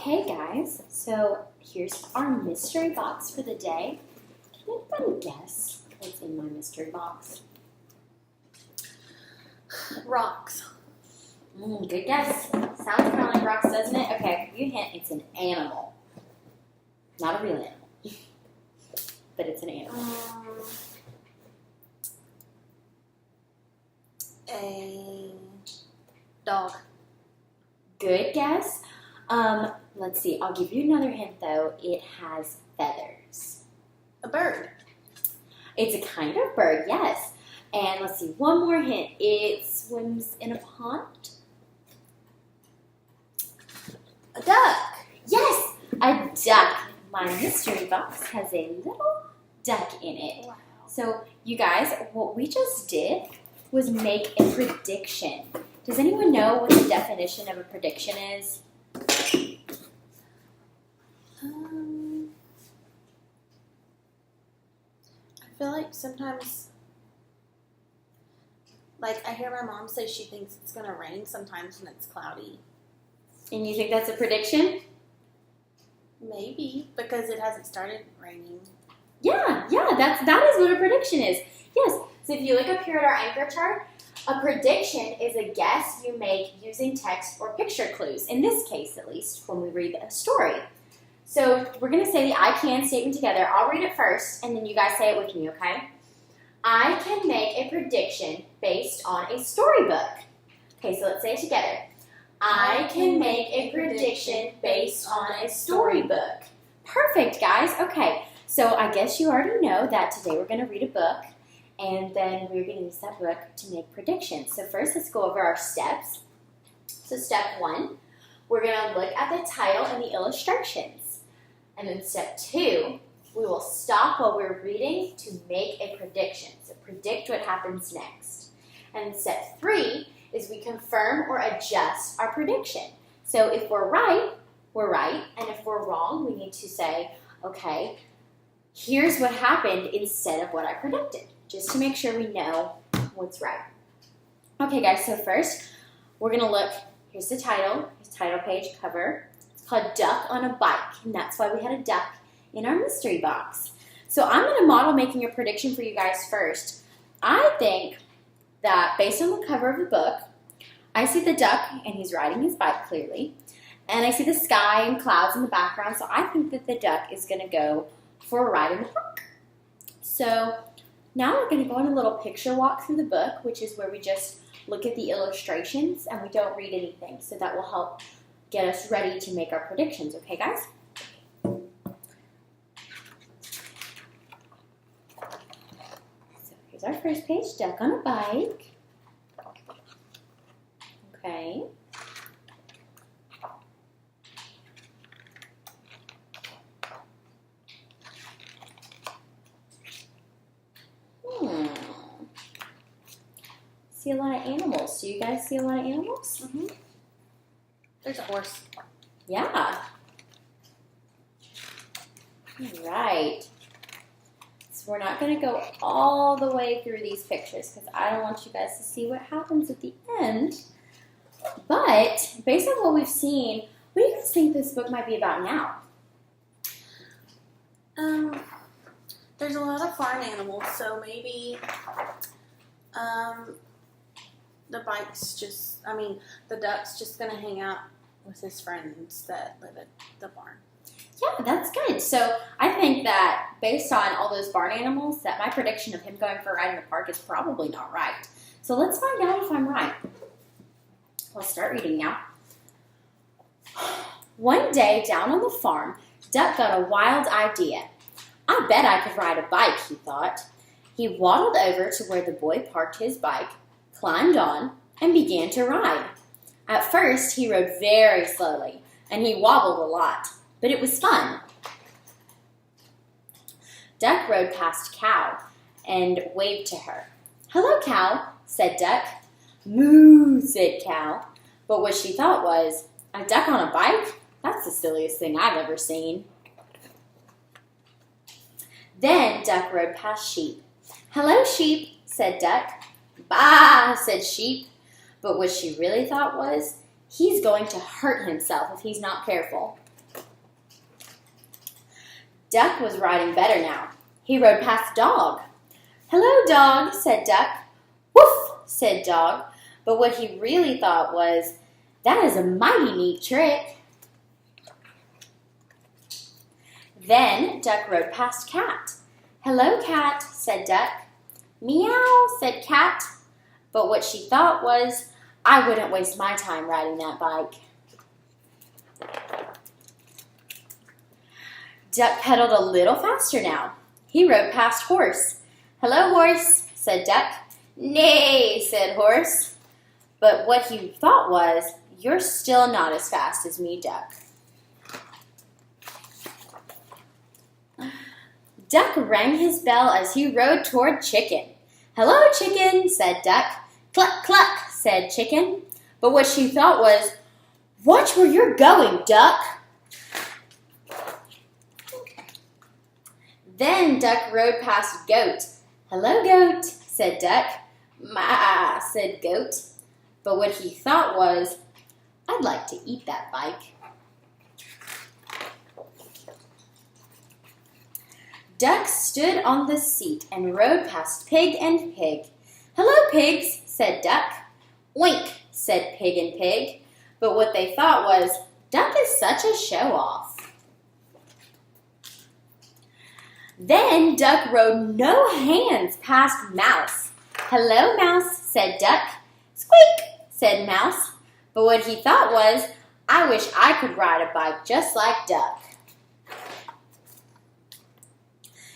Okay, guys, so here's our mystery box for the day. Can anybody guess what's in my mystery box? Rocks. Good guess. Sounds kind of like rocks, doesn't it? Okay, I'll give you a hint. It's an animal. Not a real animal, but it's an animal. A dog. Good guess. Let's see. I'll give you another hint, though. It has feathers. A bird. It's a kind of bird, yes. And let's see, one more hint. It swims in a pond. A duck. Yes, a duck. My mystery box has a little duck in it. Wow. So, you guys, what we just did was make a prediction. Does anyone know what the definition of a prediction is? I feel like sometimes, like I hear my mom say she thinks it's gonna rain sometimes when it's cloudy. And you think that's a prediction? Maybe because it hasn't started raining. Yeah, that is what a prediction is. Yes. So if you look up here at our anchor chart, a prediction is a guess you make using text or picture clues. In this case, at least, when we read a story. So we're going to say the I can statement together. I'll read it first, and then you guys say it with me, okay? I can make a prediction based on a storybook. Okay, so let's say it together. I can make a prediction based on a storybook. Perfect, guys. Okay, so I guess you already know that today we're going to read a book, and then we're going to use that book to make predictions. So first, let's go over our steps. So step 1, we're going to look at the title and the illustrations. And then step 2, we will stop while we're reading to make a prediction. So predict what happens next. And step 3 is we confirm or adjust our prediction. So if we're right, we're right. And if we're wrong, we need to say, okay, here's what happened instead of what I predicted, just to make sure we know what's right. Okay, guys, so first, we're going to look, here's the title page, cover. It's called Duck on a Bike, and that's why we had a duck in our mystery box. So I'm going to model making a prediction for you guys first. I think that based on the cover of the book, I see the duck, and he's riding his bike clearly, and I see the sky and clouds in the background, so I think that the duck is going to go for a ride in the park. So now we're going to go on a little picture walk through the book, which is where we just look at the illustrations and we don't read anything. So that will help get us ready to make our predictions. Okay, guys? So here's our first page, duck on a bike. Okay. See a lot of animals. Do you guys see a lot of animals? Mm-hmm. There's a horse. Yeah. All right. So we're not going to go all the way through these pictures because I don't want you guys to see what happens at the end. But based on what we've seen, what do you guys think this book might be about now? There's a lot of farm animals, so maybe the duck's just gonna hang out with his friends that live at the barn. Yeah, that's good. So I think that based on all those barn animals, that my prediction of him going for a ride in the park is probably not right. So let's find out if I'm right. Let's start reading now. One day down on the farm, Duck got a wild idea. I bet I could ride a bike, he thought. He waddled over to where the boy parked his bike, climbed on, and began to ride. At first, he rode very slowly, and he wobbled a lot, but it was fun. Duck rode past Cow and waved to her. Hello, Cow, said Duck. Moo, said Cow. But what she thought was, a duck on a bike? That's the silliest thing I've ever seen. Then Duck rode past Sheep. Hello, Sheep, said Duck. Bah, said Sheep. But what she really thought was, he's going to hurt himself if he's not careful. Duck was riding better now. He rode past Dog. "Hello, Dog," said Duck. "Woof," said Dog. But what he really thought was, "That is a mighty neat trick." Then Duck rode past Cat. "Hello, Cat," said Duck. "Meow," said Cat. But what she thought was, "I wouldn't waste my time riding that bike." Duck pedaled a little faster now. He rode past Horse. "Hello, Horse," said Duck. "Nay," said Horse. But what he thought was, "You're still not as fast as me, Duck." Duck rang his bell as he rode toward Chicken. "Hello, Chicken," said Duck. "Cluck, cluck," said Chicken. But what she thought was, "Watch where you're going, Duck." Then Duck rode past Goat. "Hello, Goat," said Duck. "Ma," said Goat. But what he thought was, "I'd like to eat that bike." Duck stood on the seat and rode past Pig and Pig. "Hello, Pigs," said Duck. "Oink," said Pig and Pig. But what they thought was, "Duck is such a show-off." Then Duck rode no hands past Mouse. "Hello, Mouse," said Duck. "Squeak," said Mouse. But what he thought was, "I wish I could ride a bike just like Duck."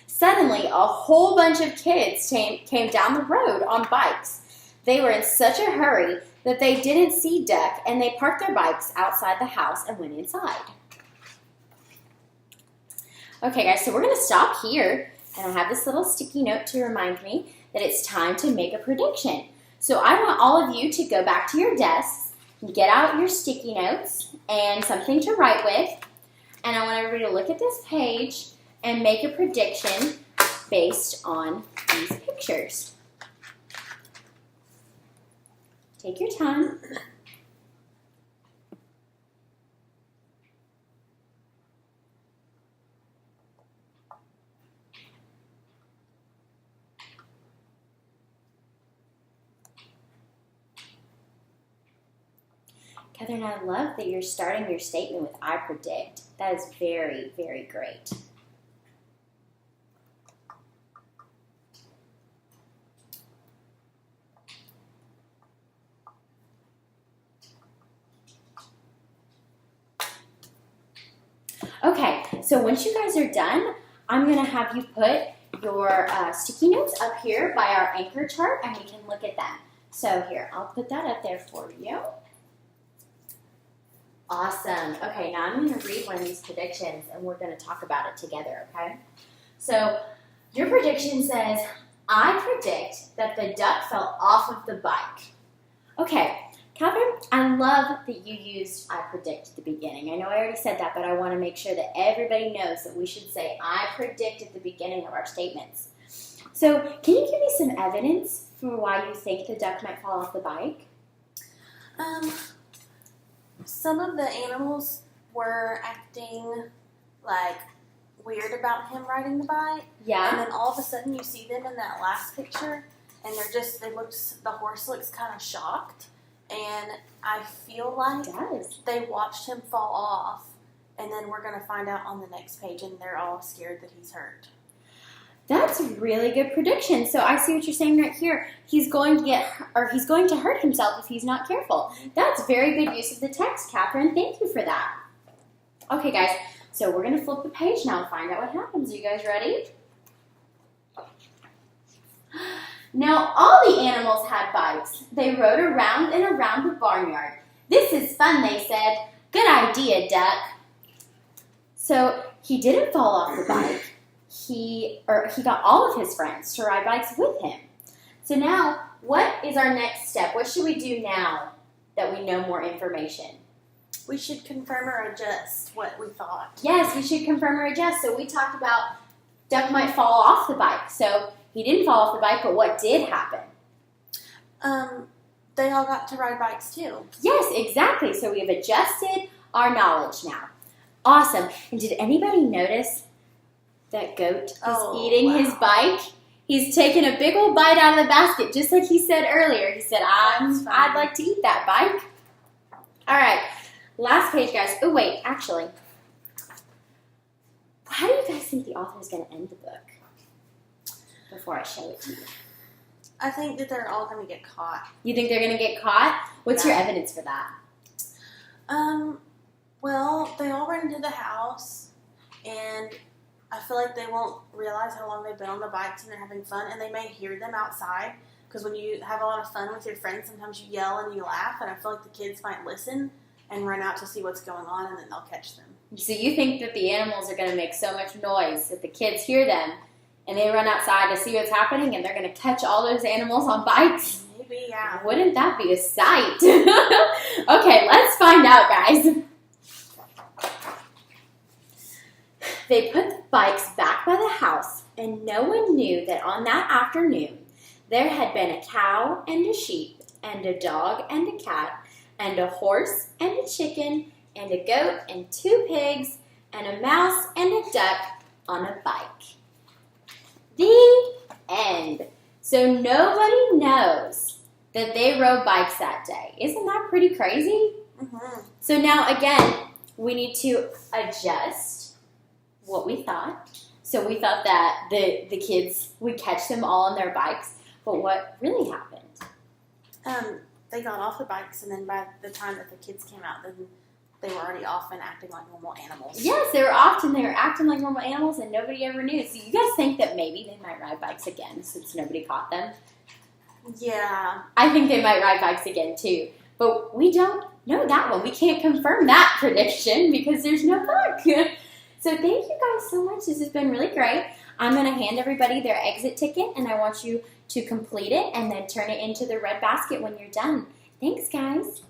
Suddenly, a whole bunch of kids came down the road on bikes. They were in such a hurry that they didn't see Duck, and they parked their bikes outside the house and went inside. Okay, guys, so we're going to stop here, and I have this little sticky note to remind me that it's time to make a prediction. So I want all of you to go back to your desks and get out your sticky notes and something to write with, and I want everybody to look at this page and make a prediction based on these pictures. Take your time. Catherine, I love that you're starting your statement with "I predict." That is very, very great. Okay, so once you guys are done, I'm going to have you put your sticky notes up here by our anchor chart, and we can look at them. So here, I'll put that up there for you. Awesome. Okay, now I'm going to read one of these predictions, and we're going to talk about it together, okay? So your prediction says, "I predict that the duck fell off of the bike." Okay, Catherine, I love that you used "I predict" at the beginning. I know I already said that, but I want to make sure that everybody knows that we should say "I predict" at the beginning of our statements. So can you give me some evidence for why you think the duck might fall off the bike? Some of the animals were acting like weird about him riding the bike. Yeah. And then all of a sudden you see them in that last picture and the horse looks kind of shocked. And I feel like they watched him fall off, and then we're going to find out on the next page, and they're all scared that he's hurt. That's a really good prediction. So I see what you're saying right here. He's going to hurt himself if he's not careful. That's very good use of the text, Catherine. Thank you for that. Okay, guys. So we're going to flip the page now and find out what happens. Are you guys ready? Now, all the animals had bikes. They rode around and around the barnyard. "This is fun," they said. "Good idea, Duck." So he didn't fall off the bike. He got all of his friends to ride bikes with him. So now, what is our next step? What should we do now that we know more information? We should confirm or adjust what we thought. Yes, we should confirm or adjust. So we talked about Duck might fall off the bike. So he didn't fall off the bike, but what did happen? They all got to ride bikes too. Yes, exactly. So we've adjusted our knowledge now. Awesome. And did anybody notice That goat is Oh, eating wow. his bike. He's taking a big old bite out of the basket, just like he said earlier. He said, That's funny. I'd like to eat that bike. All right, last page, guys. Oh, wait, actually. How do you guys think the author is going to end the book before I show it to you? I think that they're all going to get caught. You think they're going to get caught? What's your evidence for that? Well, they all run into the house, and I feel like they won't realize how long they've been on the bikes and they're having fun, and they may hear them outside, because when you have a lot of fun with your friends, sometimes you yell and you laugh, and I feel like the kids might listen and run out to see what's going on, and then they'll catch them. So you think that the animals are going to make so much noise that the kids hear them, and they run outside to see what's happening, and they're going to catch all those animals on bikes? Maybe, yeah. Wouldn't that be a sight? Okay, let's find out, guys. They put the bikes back by the house, and no one knew that on that afternoon there had been a cow and a sheep, and a dog and a cat, and a horse and a chicken, and a goat and 2 pigs, and a mouse and a duck on a bike. The end. So nobody knows that they rode bikes that day. Isn't that pretty crazy? Mm-hmm. So now, again, we need to adjust what we thought. So we thought that the kids would catch them all on their bikes, but what really happened? They got off the bikes, and then by the time that the kids came out, then they were already off and acting like normal animals. Yes, they were acting like normal animals, and nobody ever knew. So you guys think that maybe they might ride bikes again since nobody caught them? Yeah. I think they might ride bikes again too, but we don't know that one. We can't confirm that prediction because there's no book. So thank you guys so much. This has been really great. I'm going to hand everybody their exit ticket, and I want you to complete it and then turn it into the red basket when you're done. Thanks, guys.